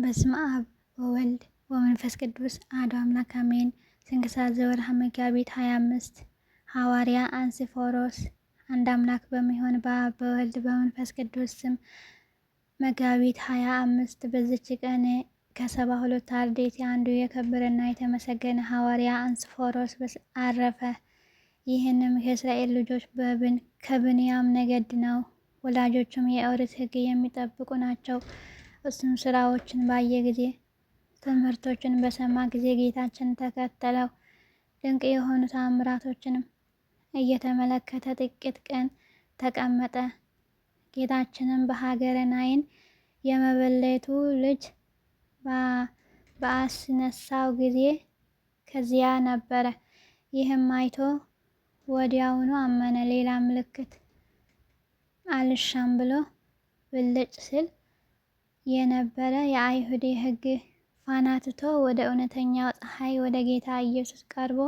በስመ አብ ወወልድ ወመንፈስ ቅዱስ አሐዱ አምላክ አሜን። ስንክሳር ዘወርኀ መጋቢት 25 ሐዋርያ አንሲፎሮስ። አንድ አምላክ በሚሆን በአብ በወልድ በመንፈስ ቅዱስ ስም መጋቢት 25 በዚች ቀን ከ72 አርድእት አንዱ የከበረና የተመሰገነ ሐዋርያ አንሲፎሮስ አረፈ። ይህንም ከእስራኤል ልጆች ከብንያም ነገድ ነው። ወላጆቹም የኦሪት ሕግ የሚጠብቁ ናቸው። እሱም ስራዎችን ባየ ጊዜ ትምህርቶችን በሰማ ጊዜ ጌታችን ተከተለው። ድንቅ የሆኑ ተአምራቶችንም እየተመለከተ ጥቂት ቀን ተቀመጠ። ጌታችንም በሀገረ ናይን የመበለቱ ልጅ በአስነሳው ጊዜ ከዚያ ነበረ። ይህም አይቶ ወዲያውኑ አመነ። ሌላ ምልክት አልሻም ብሎ ብልጭ ሲል የነበረ የአይሁድ የሕግ ፋና ትቶ ወደ እውነተኛው ፀሐይ ወደ ጌታ ኢየሱስ ቀርቦ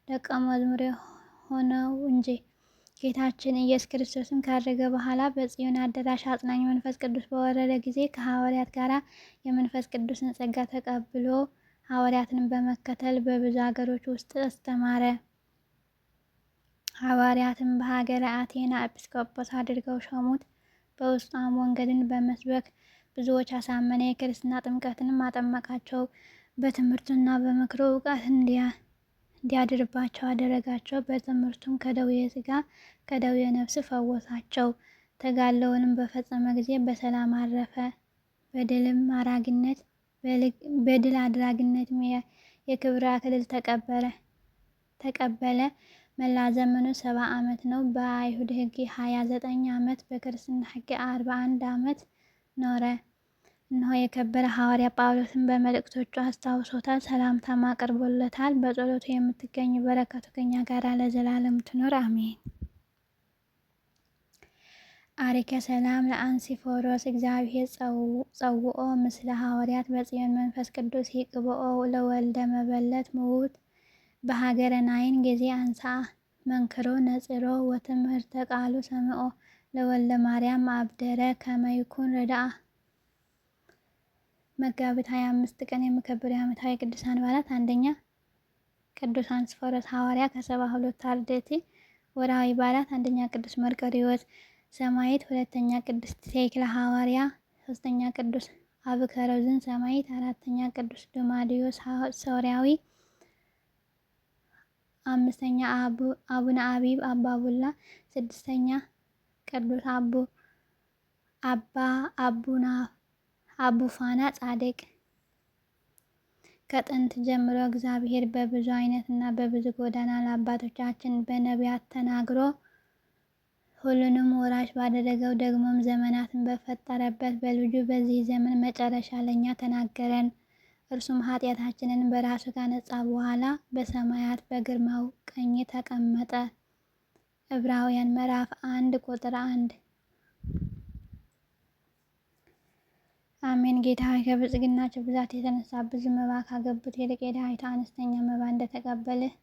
ደቀ መዝሙር ሆነው እንጂ። ጌታችን ኢየሱስ ክርስቶስም ካረገ በኋላ በጽዮን አዳራሽ አጽናኝ መንፈስ ቅዱስ በወረደ ጊዜ ከሐዋርያት ጋር የመንፈስ ቅዱስን ጸጋ ተቀብሎ ሐዋርያትን በመከተል በብዙ አገሮች ውስጥ አስተማረ። ሐዋርያትም በሀገረ አቴና ኤጲስቆጶስ አድርገው ሾሙት። በውስጧም ወንጌልን በመስበክ ብዙዎች አሳመነ። የክርስትና ጥምቀትንም አጠመቃቸው። በትምህርቱና በምክሩ እውቀት እንዲያድርባቸው አደረጋቸው። በትምህርቱም ከደዌ ሥጋ ከደዌ ነፍስ ፈወሳቸው። ተጋድሎውንም በፈጸመ ጊዜ በሰላም አረፈ። በድል አድራጊነትም የክብር አክሊል ተቀበለ። መላ ዘመኑ 70 ዓመት ነው። በአይሁድ ሕግ 29 ዓመት በክርስትና ሕግ 41 ዓመት ኖረ። እነሆ የከበረ ሐዋርያ ጳውሎስን በመልእክቶቹ አስታውሶታል፣ ሰላምታም አቅርቦለታል። በጸሎቱ የምትገኝ በረከቱ ከኛ ጋር ለዘላለም ትኖር አሜን። አሪከ ሰላም ለአንሲፎሮስ እግዚአብሔር ጸውኦ ምስለ ሐዋርያት በጽዮን መንፈስ ቅዱስ ይቅብኦ ለወልደ መበለት ምውት በሀገረ ናይን ጊዜ አንሥአ መንክሮ ነጽሮ ወትምህርተ ቃሉ ሰምኦ ለወልደ ማርያም አብደረ ከመይኩን ረዳአ። መጋቢት 25 ቀን የሚከበሩ የዓመታዊ ቅዱሳን በዓላት፣ አንደኛ ቅዱስ አንሲፎሮስ ሐዋርያ ከ72 አርድእት። ወርኃዊ በዓላት፣ አንደኛ ቅዱስ መርቆሬዎስ ሰማዕት፣ ሁለተኛ ቅዱስ ቴክለ ሐዋርያ፣ ሶስተኛ ቅዱስ አብከረዝን ሰማዕት፣ አራተኛ ቅዱስ ዱማዲዮስ ሶርያዊ፣ አምስተኛ አቡነ አቢብ አባ ቡላ፣ ስድስተኛ ቅዱስ አቡፋና ጻድቅ። ከጥንት ጀምሮ እግዚአብሔር በብዙ አይነት እና በብዙ ጎዳና ለአባቶቻችን በነቢያት ተናግሮ ሁሉንም ወራሽ ባደረገው ደግሞም ዘመናትን በፈጠረበት በልጁ በዚህ ዘመን መጨረሻ ለእኛ ተናገረን። እርሱም ኃጢአታችንን በራሱ ካነጻ በኋላ በሰማያት በግርማው ቀኝ ተቀመጠ። ዕብራውያን ምዕራፍ 1 ቁጥር 1። አሜን። ጌታ ሆይ ከብልጽግናቸው ብዛት የተነሳ ብዙ መባ ካገቡት ይልቅ የድሃይቱ አነስተኛ መባ እንደተቀበልህ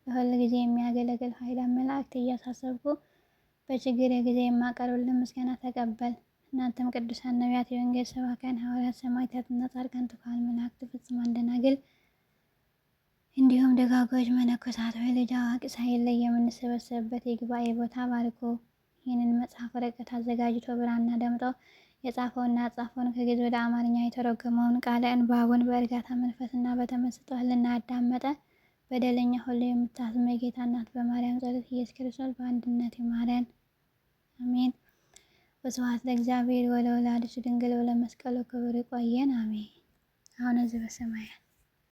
በሁል ጊዜ የሚያገለግል ኃይላን መላእክት እያሳሰብኩ በችግር ጊዜ የማቀርብልን ምስጋና ተቀበል። እናንተም ቅዱሳን ነቢያት፣ የወንጌል ሰባክያን ሐዋርያት፣ ሰማዕታትና ጻድቃን፣ ትጉሃን መላእክት፣ ፍጹማን ደናግል እንዲሁም ደጋጎች መነኮሳት ሆይ ልጅ አዋቂ ሳይለይ የምንሰበሰብበት የጉባኤ ቦታ ባርኮ ይህንን መጽሐፍ ወረቀት አዘጋጅቶ ብራና ደምጦ የጻፈውና ያጻፈውን ከግዕዝ ወደ አማርኛ የተረጎመውን ቃለ እንባቡን በእርጋታ መንፈስና በተመስጦ ሕሊና ያዳመጠ በደለኛ ሁሉ የምታስም የጌታ እናት በማርያም ጸሎት ኢየሱስ ክርስቶስ በአንድነት ይማረን አሜን። ወስብሐት ለእግዚአብሔር ወለወላዲቱ ድንግል ወለመስቀሉ ክቡር። ይቆየን አሜን። አቡነ ዘበሰማያት